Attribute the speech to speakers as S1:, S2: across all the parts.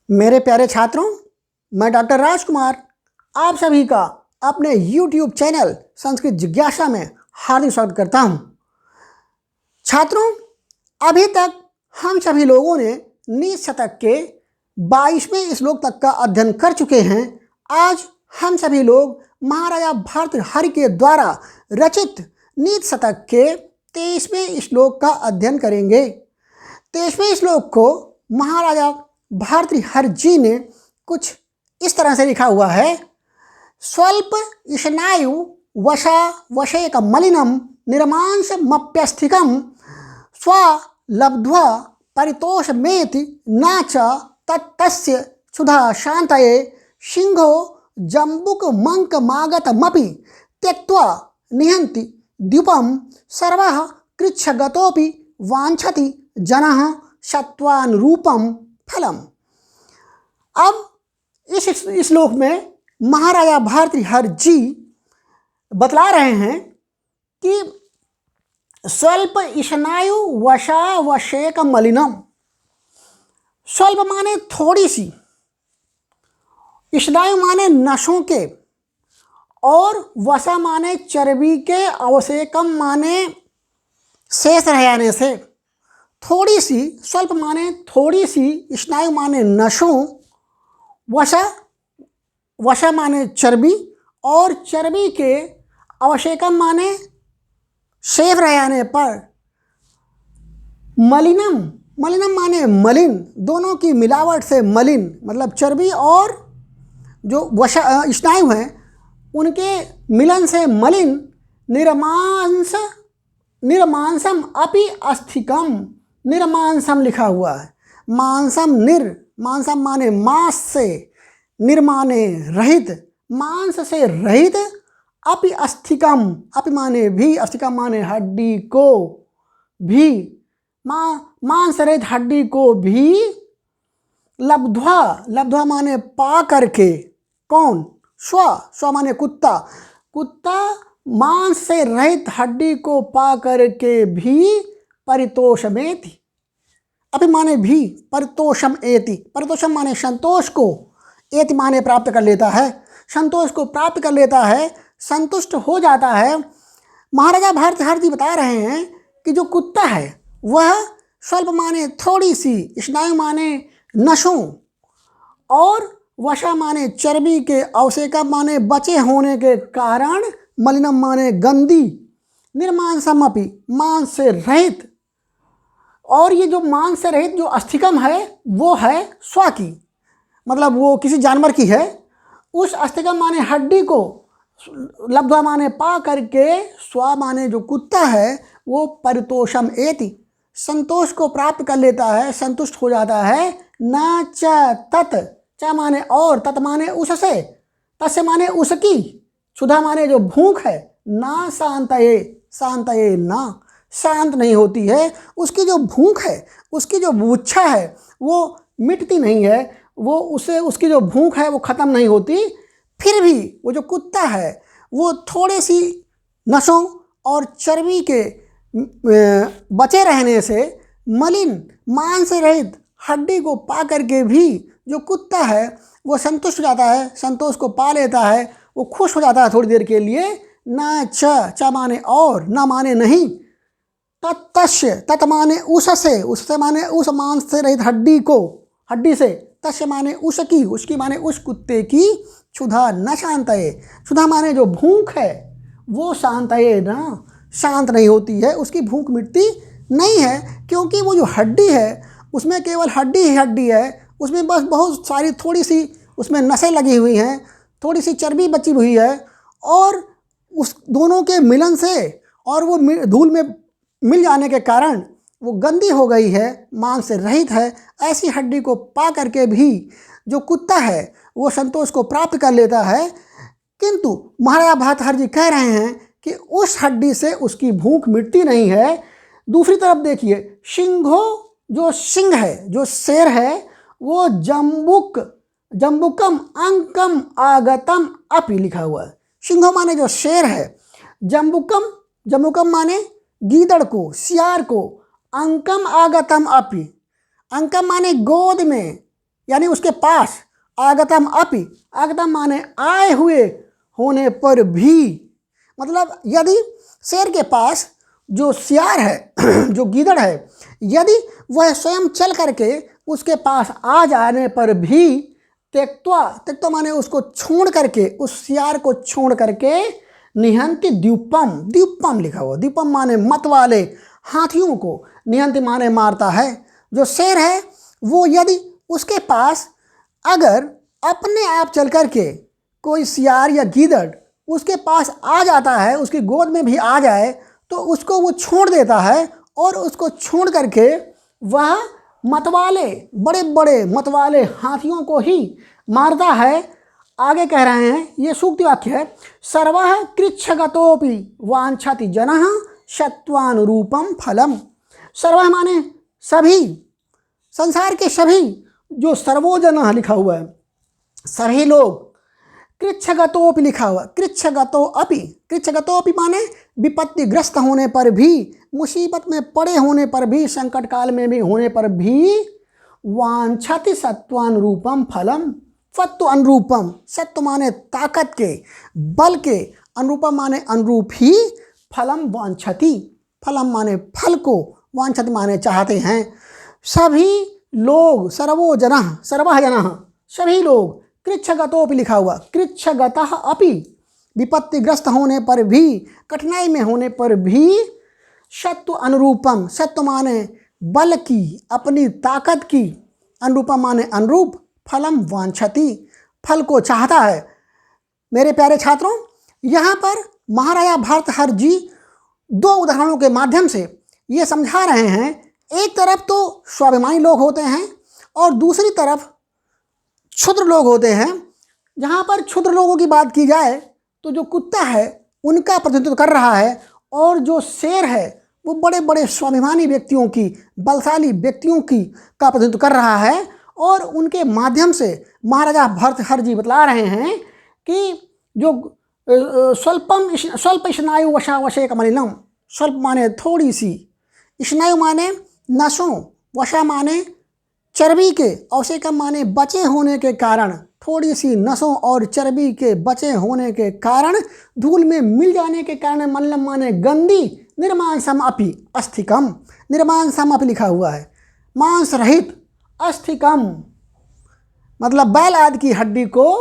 S1: मेरे प्यारे छात्रों, मैं डॉक्टर राजकुमार आप सभी का अपने YouTube चैनल संस्कृत जिज्ञासा में हार्दिक स्वागत करता हूं। छात्रों, अभी तक हम सभी लोगों ने नीति शतक के 22वें श्लोक तक का अध्ययन कर चुके हैं। आज हम सभी लोग महाराजा भर्तृहरि के द्वारा रचित नीति शतक के 23वें श्लोक का अध्ययन करेंगे। 23वें श्लोक को महाराजा भर्तृहरि जी ने कुछ इस तरह से लिखा हुआ है। स्वल्प स्नायु वशा वशेक मलिनम निर्मांस मप्यस्थिकम स्वलब्ध्वा परितोषमेति न च तत्तस्य क्षुधा शान्तये सिंहो जम्बुक मंक मागतमपि त्यक्त्वा निहन्ति द्युपम सर्वः कृच्छगतोपि वाञ्छति जनः सत्वानुरूपम फलम। अब इस श्लोक में महाराजा भर्तृहरि जी बतला रहे हैं कि स्वल्प स्नायु वशा वशेक मलिनम। स्वल्प माने थोड़ी सी, स्नायु माने नसों के, और वसा माने चर्बी के, अवशेकम माने शेष रह जाने से। थोड़ी सी, स्वल्प माने थोड़ी सी, स्नायु माने नसों, वसा माने चर्बी, और चर्बी के अवशेकम माने शेष रह जाने पर। मलिनम, मलिनम माने मलिन, दोनों की मिलावट से मलिन, मतलब चर्बी और जो स्नायु हैं उनके मिलन से मलिन। निर्मांसम अपि अस्थिकम, निर्मांसम लिखा हुआ है। मांसम मांसम माने मांस से, निर्माने रहित, मांस से रहित। अपि अस्थिकम, अपि माने भी, अस्थिकम माने हड्डी को भी, मांस रहित हड्डी को भी। लब्ध्वा, लब्ध्वा माने पा करके। कौन? स्व माने कुत्ता, कुत्ता मांस से रहित हड्डी को पा करके भी परितोषमेति। अभी माने भी, परितोषम एति, परितोषम माने संतोष को, एति माने प्राप्त कर लेता है, संतोष को प्राप्त कर लेता है, संतुष्ट हो जाता है। महाराजा भर्तृहरि जी बता रहे हैं कि जो कुत्ता है वह स्वल्प माने थोड़ी सी, स्नायु माने नसों, और वशा माने चर्बी के, अवशेकम माने बचे होने के कारण, मलिनम माने गंदी, निर्मांसमपि मांस से रहित। और ये जो मांस से रहित जो अस्थिकम है वो है स्व की, मतलब वो किसी जानवर की है। उस अस्थिकम माने हड्डी को, लब्ध्वा माने पा करके, स्व माने जो कुत्ता है वो परितोषम एति, संतोष को प्राप्त कर लेता है, संतुष्ट हो जाता है। न च तत्, च माने और, तत् माने उससे, तस्य माने उसकी, क्षुधा माने जो भूख है, ना शांतये, शांतये ना, शांत नहीं होती है। उसकी जो भूख है, उसकी जो बुच्छा है वो मिटती नहीं है, वो उसे, उसकी जो भूख है वो ख़त्म नहीं होती। फिर भी वो जो कुत्ता है वो थोड़ी सी नसों और चर्बी के बचे रहने से, मलिन मांस रहित हड्डी को पा करके भी जो कुत्ता है वो संतुष्ट हो जाता है, संतोष को पा लेता है, वो खुश हो जाता है थोड़ी देर के लिए। न च माने और, न माने नहीं। तत्स्य, तत् माने उससे, उससे माने उस मांस से रहित हड्डी को, हड्डी से। तस्य माने उसकी, उसकी माने उस कुत्ते की। क्षुधा न शांतये, क्षुधा माने जो भूख है वो शांतये ना, शांत नहीं होती है, उसकी भूख मिटती नहीं है। क्योंकि वो जो हड्डी है उसमें केवल हड्डी ही हड्डी है, उसमें बस बहुत सारी थोड़ी सी उसमें नसें लगी हुई हैं, थोड़ी सी चर्बी बची हुई है, और उस दोनों के मिलन से और वो धूल में मिल जाने के कारण वो गंदी हो गई है, मांस से रहित है। ऐसी हड्डी को पा करके भी जो कुत्ता है वो संतोष को प्राप्त कर लेता है। किंतु महाराजा भर्तृहरि जी कह रहे हैं कि उस हड्डी से उसकी भूख मिटती नहीं है। दूसरी तरफ देखिए, सिंहो, जो सिंह है, जो शेर है, वो जम्बुकम अंकम आगतम अपि लिखा हुआ है। सिंहो माने जो शेर है, जम्बुकम माने गीदड़ को, सियार को, अंकम आगतम अपि, अंकम माने गोद में, यानी उसके पास, आगतम अपि, आगतम माने आए हुए होने पर भी, मतलब यदि शेर के पास जो सियार है जो गीदड़ है, यदि वह स्वयं चल करके उसके पास आ जाने पर भी, त्यक्त्वा, त्यक्त्वा माने उसको छोड़ करके, उस सियार को छोड़ करके, निहंति द्यूपम, द्यूपम लिखा हुआ, द्यूपम माने मत वाले हाथियों को, निहंति माने मारता है। जो शेर है वो यदि उसके पास अगर अपने आप चल करके कोई सियार या गीदड़ उसके पास आ जाता है, उसकी गोद में भी आ जाए, तो उसको वो छोड़ देता है और उसको छोड़ करके वह मतवाले, बड़े बड़े मतवाले हाथियों को ही मारता है। आगे कह रहे हैं, ये सूक्ति वाक्य है, सर्वः कृच्छगतोपि वांछति जनः शत्वानुरूपम फलम। सर्वः माने सभी, संसार के सभी, जो सर्वोजन लिखा हुआ है, सभी लोग, कृच्छगतोपि लिखा हुआ, कृच्छगतो अपि, कृच्छगतोपि माने विपत्तिग्रस्त होने पर भी, मुसीबत में पड़े होने पर भी, संकट काल में भी होने पर भी, वांछति सत्वानुरूपम फलम, सत्व अनुरूपम, सत्व माने ताकत के, बल के, अनुरूपम माने अनुरूप ही, फलम वांछति, फलम माने फल को, वांछति माने चाहते हैं। सभी लोग, सर्वोजनः, सर्वः जनः, सभी लोग, कृच्छगतोपि लिखा हुआ, कृच्छगतः अपि, विपत्तिग्रस्त होने पर भी, कठिनाई में होने पर भी, सत्व अनुरूपम, सत्व माने बल की, अपनी ताकत की, अनुरूपम माने अनुरूप, फलम वांछति, फल को चाहता है। मेरे प्यारे छात्रों, यहाँ पर महाराजा भर्तृहरि जी दो उदाहरणों के माध्यम से ये समझा रहे हैं, एक तरफ तो स्वाभिमानी लोग होते हैं और दूसरी तरफ क्षुद्र लोग होते हैं। जहाँ पर क्षुद्र लोगों की बात की जाए तो जो कुत्ता है उनका प्रतिनिधित्व कर रहा है, और जो शेर है वो बड़े बड़े स्वाभिमानी व्यक्तियों की, बलशाली व्यक्तियों की का प्रतिनिधित्व कर रहा है। और उनके माध्यम से महाराजा भर्तृहरि जी बतला रहे हैं कि जो स्वल्प स्नायु वशा वशे कमलिनम, स्वल्प माने थोड़ी सी, स्नायु माने नसों, वशा माने चर्बी के, अवशेकम माने बचे होने के कारण, थोड़ी सी नसों और चर्बी के बचे होने के कारण, धूल में मिल जाने के कारण, मल्लम माने गंदी, निर्मांसम अपि अस्थिकम, निर्मांसम अपि लिखा हुआ है, मांस रहित, अस्थिकम मतलब बैल आदि की हड्डी को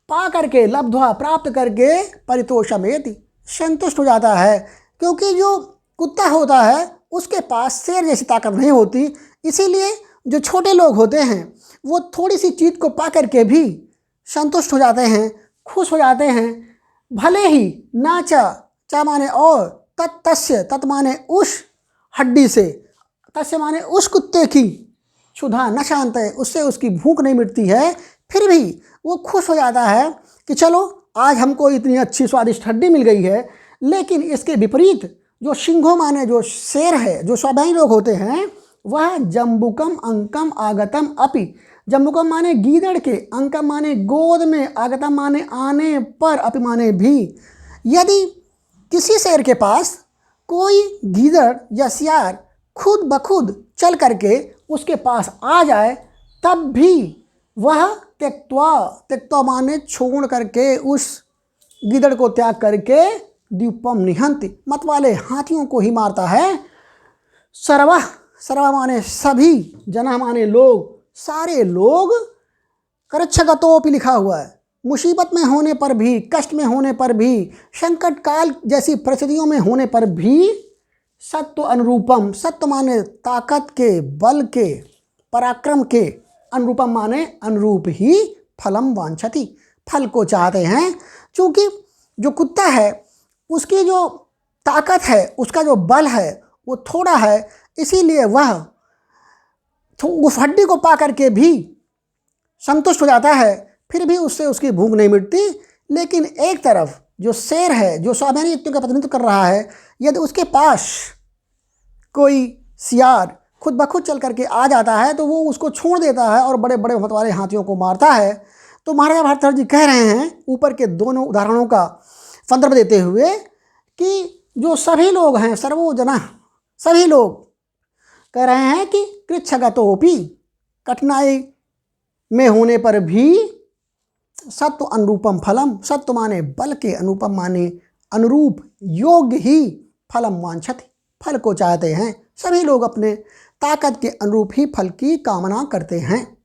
S1: पा करके, लब्ध्वा प्राप्त करके, परितोषमेति संतुष्ट हो जाता है। क्योंकि जो कुत्ता होता है उसके पास शेर जैसी ताकत नहीं होती, इसीलिए जो छोटे लोग होते हैं वो थोड़ी सी चीज़ को पा करके भी संतुष्ट हो जाते हैं, खुश हो जाते हैं। भले ही नाचा, चा माने और, तस्य, तत् माने उस हड्डी से, तस्य माने उस कुत्ते की, क्षुधा न शांत है, उससे उसकी भूख नहीं मिटती है, फिर भी वो खुश हो जाता है कि चलो आज हमको इतनी अच्छी स्वादिष्ट हड्डी मिल गई है। लेकिन इसके विपरीत जो सिंहो माने जो शेर है, जो स्वाभिमानी लोग होते हैं, वह जम्बुकम अंकम आगतम अपि, जम्बुकम माने गीदड़ के, अंकम माने गोद में, आगतम माने आने पर, अपि माने भी। यदि किसी शेर के पास कोई गीदड़ या सियार खुद ब खुद चल करके उसके पास आ जाए, तब भी वह त्यक्त्वा, त्यक्त्वा माने छोड़ करके, उस गीदड़ को त्याग करके, द्यूपम निहंति, मत वाले हाथियों को ही मारता है। सर्वः, सर्व माने सभी, जना माने लोग, सारे लोग, कृच्छगतोपि लिखा हुआ है, मुसीबत में होने पर भी, कष्ट में होने पर भी, संकट काल जैसी परिस्थितियों में होने पर भी, सत्व अनुरूपम, सत्व माने ताकत के, बल के, पराक्रम के, अनुरूपम माने अनुरूप ही, फलम वांछति, फल को चाहते हैं। क्योंकि जो कुत्ता है उसकी जो ताकत है, उसका जो बल है वो थोड़ा है, इसीलिए वह उस हड्डी को पा करके भी संतुष्ट हो जाता है, फिर भी उससे उसकी भूख नहीं मिटती। लेकिन एक तरफ जो शेर है, जो स्वाभिमानी व्यक्तियों का प्रतिनिधित्व कर रहा है, यदि उसके पास कोई सियार खुद ब खुद चल करके आ जाता है तो वो उसको छोड़ देता है और बड़े बड़े मतवाले हाथियों को मारता है। तो महाराजा भर्तृहरि जी कह रहे हैं ऊपर के दोनों उदाहरणों का संदर्भ देते हुए कि जो सभी लोग हैं, सर्वोजना, सभी लोग कह रहे हैं कि कृच्छगतोपि, कठिनाई में होने पर भी सत्व अनुरूपम फलम, सत्व माने बल के, अनुपम माने अनुरूप, योग्य ही फलम वांछति, फल को चाहते हैं। सभी लोग अपने ताकत के अनुरूप ही फल की कामना करते हैं।